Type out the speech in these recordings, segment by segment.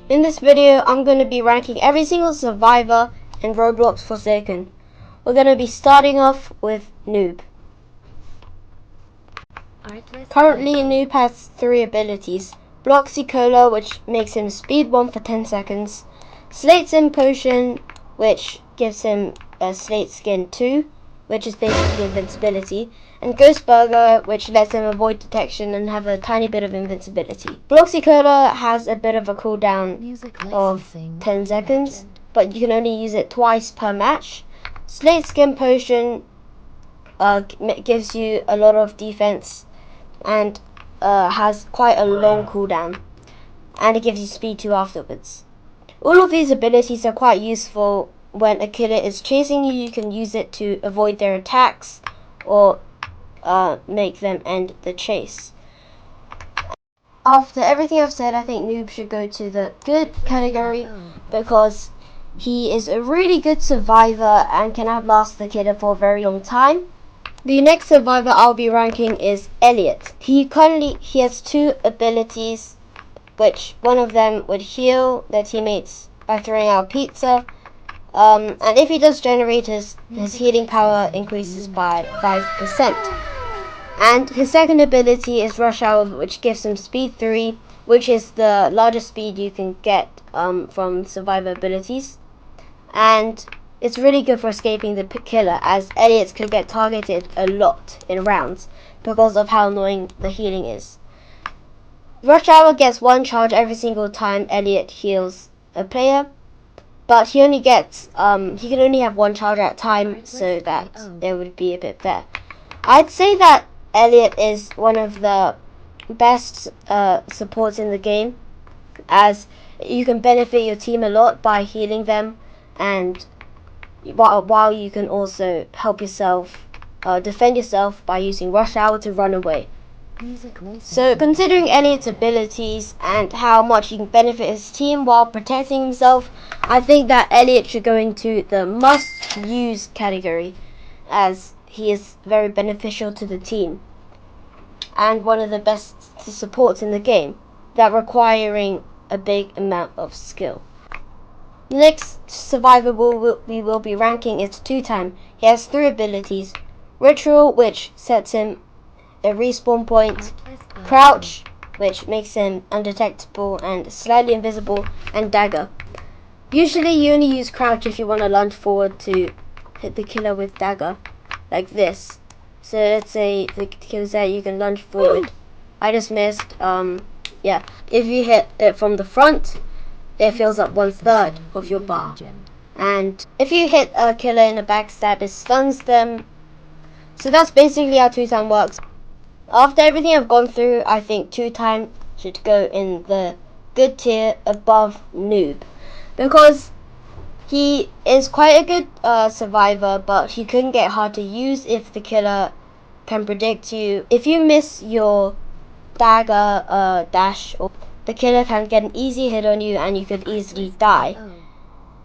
In this video, I'm going to be ranking every single survivor in Roblox Forsaken. We're going to be starting off with Noob. Currently, Noob has 3 abilities. Bloxy Cola, which makes him speed 1 for 10 seconds. Slate Sim Potion, which gives him a Slate Skin 2, which is basically invincibility. And Ghost Burger, which lets him avoid detection and have a tiny bit of invincibility. Bloxy Cola has a bit of a cooldown of 10 seconds, but you can only use it twice per match. Slate Skin Potion gives you a lot of defense and has quite a long cooldown, and it gives you speed 2 afterwards. All of these abilities are quite useful when a killer is chasing you. You can use it to avoid their attacks or make them end the chase. After everything I've said, I think Noob should go to the good category because he is a really good survivor and can outlast the killer for a very long time. The next survivor I'll be ranking is Elliot. He has 2 abilities, which one of them would heal their teammates by throwing out pizza. And if he does generators, his healing power increases by 5%. And his second ability is Rush Hour, which gives him speed 3, which is the largest speed you can get from survivor abilities. And it's really good for escaping the killer, as Elliot could get targeted a lot in rounds because of how annoying the healing is. Rush Hour gets 1 charge every single time Elliot heals a player, but he only gets he can only have 1 charge at a time, so that there would be a bit fair. I'd say that Elliot is one of the best supports in the game, as you can benefit your team a lot by healing them, and while you can also help yourself defend yourself by using Rush Hour to run away. So considering Elliot's abilities and how much he can benefit his team while protecting himself, I think that Elliot should go into the must use category, as he is very beneficial to the team and one of the best supports in the game, that requiring a big amount of skill. The next survivor we will be ranking is 2-Time. He has 3 abilities. Ritual, which sets him a respawn point. Crouch, which makes him undetectable and slightly invisible. And Dagger. Usually you only use Crouch if you want to lunge forward to hit the killer with Dagger, like this. So let's say the killer's there, you can lunge forward. I just missed. Yeah. If you hit it from the front, it fills up 1/3 of your bar. And if you hit a killer in a backstab, it stuns them. So that's basically how 2-Time works. After everything I've gone through, I think 2-Time should go in the good tier above Noob, because he is quite a good survivor, but he can get hard to use if the killer can predict you. If you miss your dagger dash, the killer can get an easy hit on you and you could easily die.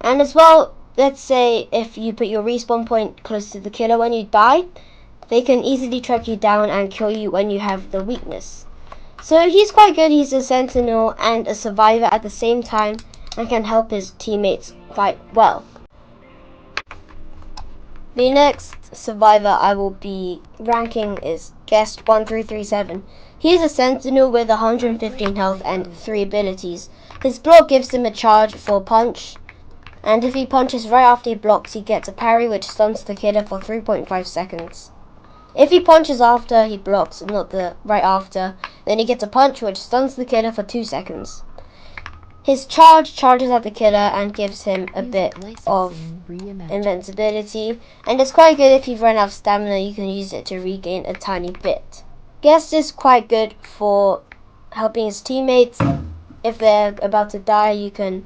And as well, let's say if you put your respawn point close to the killer when you die, they can easily track you down and kill you when you have the weakness. So he's quite good. He's a sentinel and a survivor at the same time, and can help his teammates quite well. The next survivor I will be ranking is Guest 1337. He is a sentinel with 115 health and 3 abilities. His block gives him a charge for punch, and if he punches right after he blocks, he gets a parry which stuns the killer for 3.5 seconds. If he punches after he blocks, not the right after, then he gets a punch which stuns the killer for 2 seconds. His charges at the killer and gives him a bit of invincibility, and it's quite good if you've run out of stamina. You can use it to regain a tiny bit. Guest is quite good for helping his teammates. If they're about to die, you can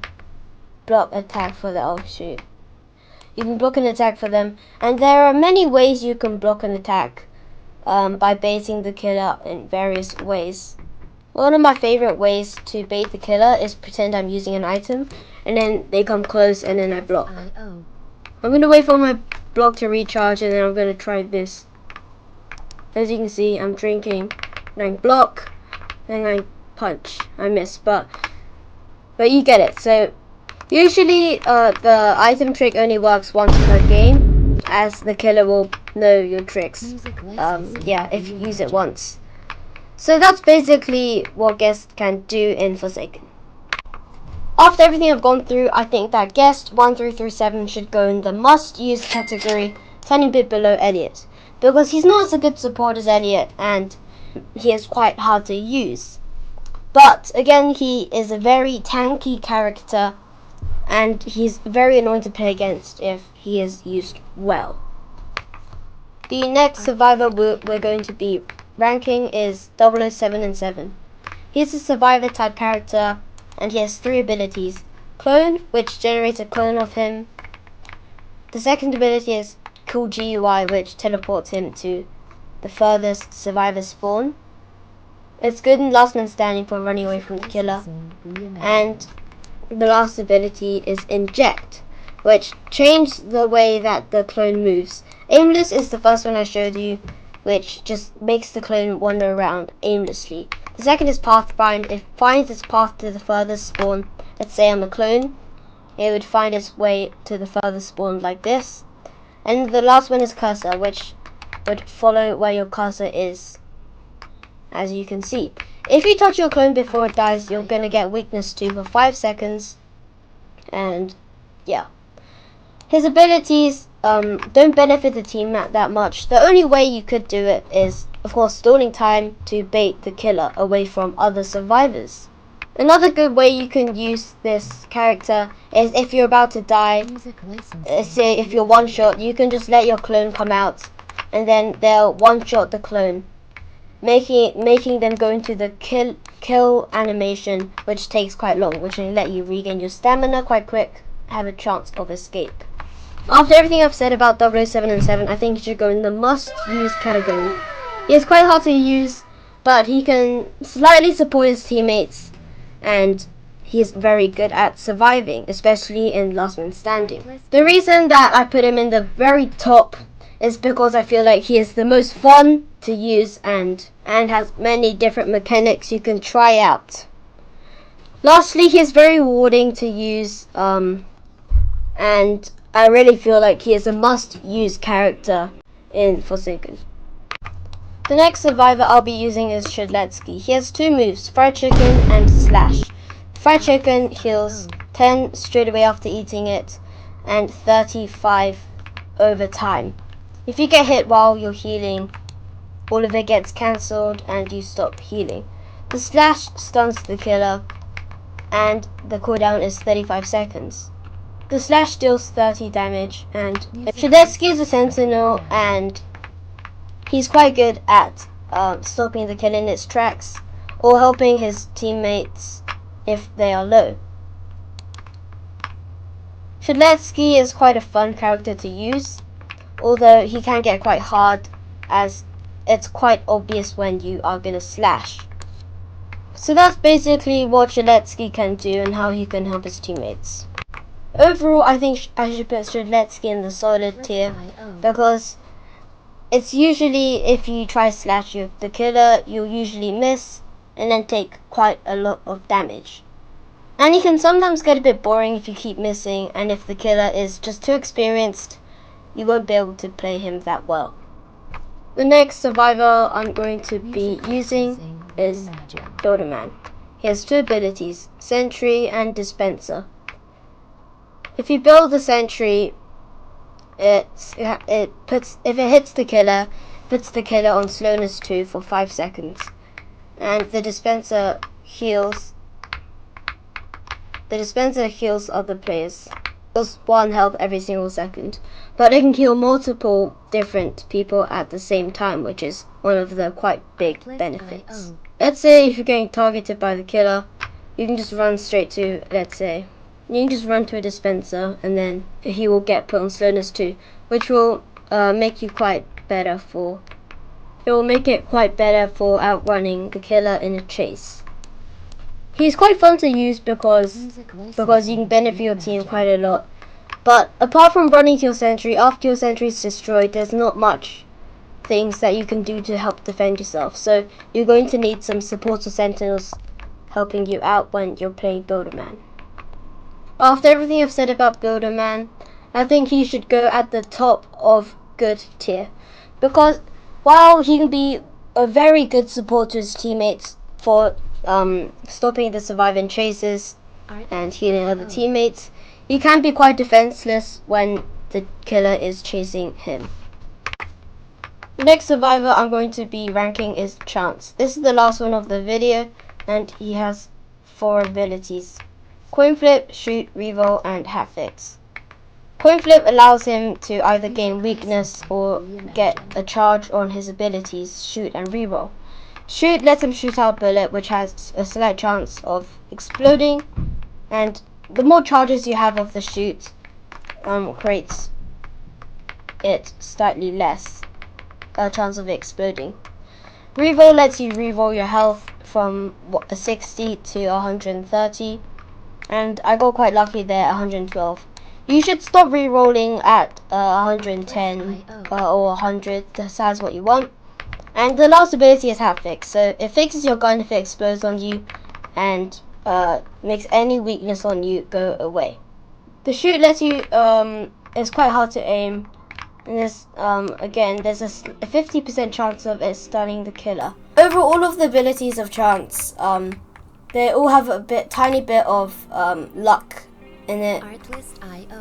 block attack for them. Oh shoot. You can block an attack for them, and there are many ways you can block an attack by baiting the killer in various ways. One of my favorite ways to bait the killer is pretend I'm using an item, and then they come close and then I block. I'm going to wait for my block to recharge, and then I'm going to try this. As you can see, I'm drinking, and I block, then I punch. I miss, but but you get it. So usually the item trick only works once per game, as the killer will know your tricks. Yeah, if you use it once. So that's basically what Guest can do in Forsaken. After everything I've gone through, I think that Guest 1337 should go in the must-use category, tiny bit below Elliot, because he's not as a good support as Elliot, and he is quite hard to use. But again, he is a very tanky character, and he's very annoying to play against if he is used well. The next survivor we're going to be ranking is 007 and 7. He's a survivor type character, and he has 3 abilities. Clone, which generates a clone of him. The second ability is Cool GUI, which teleports him to the furthest survivor spawn. It's good in Last Man Standing for running away from the killer. And the last ability is Inject, which changes the way that the clone moves. Aimless is the first one I showed you, which just makes the clone wander around aimlessly. The second is Pathfind. It finds its path to the furthest spawn. Let's say I'm a clone. It would find its way to the furthest spawn like this. And the last one is Cursor, which would follow where your cursor is, as you can see. If you touch your clone before it dies, you're going to get weakness 2 for 5 seconds. And yeah. His abilities don't benefit the team that much. The only way you could do it is, of course, stalling time to bait the killer away from other survivors. Another good way you can use this character is if you're about to die. Say if you're one shot, you can just let your clone come out, and then they'll one shot the clone, making them go into the kill animation, which takes quite long, which will let you regain your stamina quite quick, have a chance of escape. After everything I've said about 007 and 7, I think he should go in the must-use category. He is quite hard to use, but he can slightly support his teammates, and he is very good at surviving, especially in Last Man Standing. The reason that I put him in the very top is because I feel like he is the most fun to use and has many different mechanics you can try out. Lastly, he is very rewarding to use, and I really feel like he is a must-use character in Forsaken. The next survivor I'll be using is Shadletsky. He has 2 moves, Fried Chicken and Slash. Fried Chicken heals 10 straight away after eating it, and 35 over time. If you get hit while you're healing, all of it gets cancelled and you stop healing. The Slash stuns the killer, and the cooldown is 35 seconds. The Slash deals 30 damage, and Shadletsky is a sentinel, and he's quite good at stopping the kill in its tracks, or helping his teammates if they are low. Shadletsky is quite a fun character to use, although he can get quite hard, as it's quite obvious when you are gonna slash. So that's basically what Shadletsky can do and how he can help his teammates. Overall, I think I should put Shadletsky in the solid tier, because it's usually, if you try slash the killer, you'll usually miss and then take quite a lot of damage. And he can sometimes get a bit boring if you keep missing, and if the killer is just too experienced, you won't be able to play him that well. The next survivor I'm going to be using is Doberman. He has 2 abilities, Sentry and Dispenser. If you build the Sentry, if it hits the killer, puts the killer on slowness 2 for 5 seconds. And the dispenser heals other players. Does 1 health every single second. But it can kill multiple different people at the same time, which is one of the quite big benefits. Let's say if you're getting targeted by the killer, you can just run straight to, you can just run to a dispenser, and then he will get put on slowness 2, which will make it quite better for outrunning the killer in a chase. He's quite fun to use because you can benefit your team quite a lot. But apart from running to your sentry, after your sentry is destroyed, there's not much things that you can do to help defend yourself. So you're going to need some support or sentinels helping you out when you're playing Doberman. After everything I've said about Builder Man, I think he should go at the top of good tier, because while he can be a very good support to his teammates for stopping the surviving chases and healing other teammates, he can be quite defenseless when the killer is chasing him. The next survivor I'm going to be ranking is Chance. This is the last one of the video, and he has 4 abilities: Coin Flip, Shoot, Reroll, and Half-Fix. Coin Flip allows him to either gain weakness or get a charge on his abilities, Shoot and Reroll. Shoot lets him shoot out a bullet which has a slight chance of exploding, and the more charges you have of the shoot creates it slightly less chance of exploding. Reroll lets you reroll your health from 60 to 130, and I got quite lucky there, 112. You should stop rerolling at 110 or 100, decides what you want. And the last ability is Half-Fix, so it fixes your gun if it explodes on you and makes any weakness on you go away. The Shoot lets you, it's quite hard to aim, and there's again there's a 50% chance of it stunning the killer. Over all of the abilities of Chance, they all have a tiny bit of luck in it.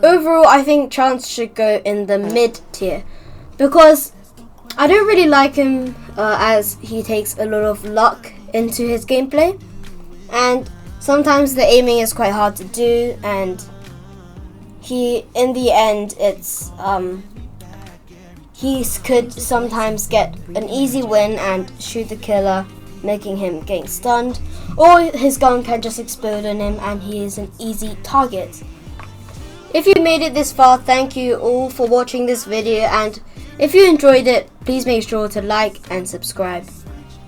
Overall, I think Chance should go in the mid tier, because I don't really like him as he takes a lot of luck into his gameplay, and sometimes the aiming is quite hard to do, and in the end it's he could sometimes get an easy win and shoot the killer, making him getting stunned, or his gun can just explode on him and he is an easy target. If you made it this far, thank you all for watching this video, and if you enjoyed it, please make sure to like and subscribe.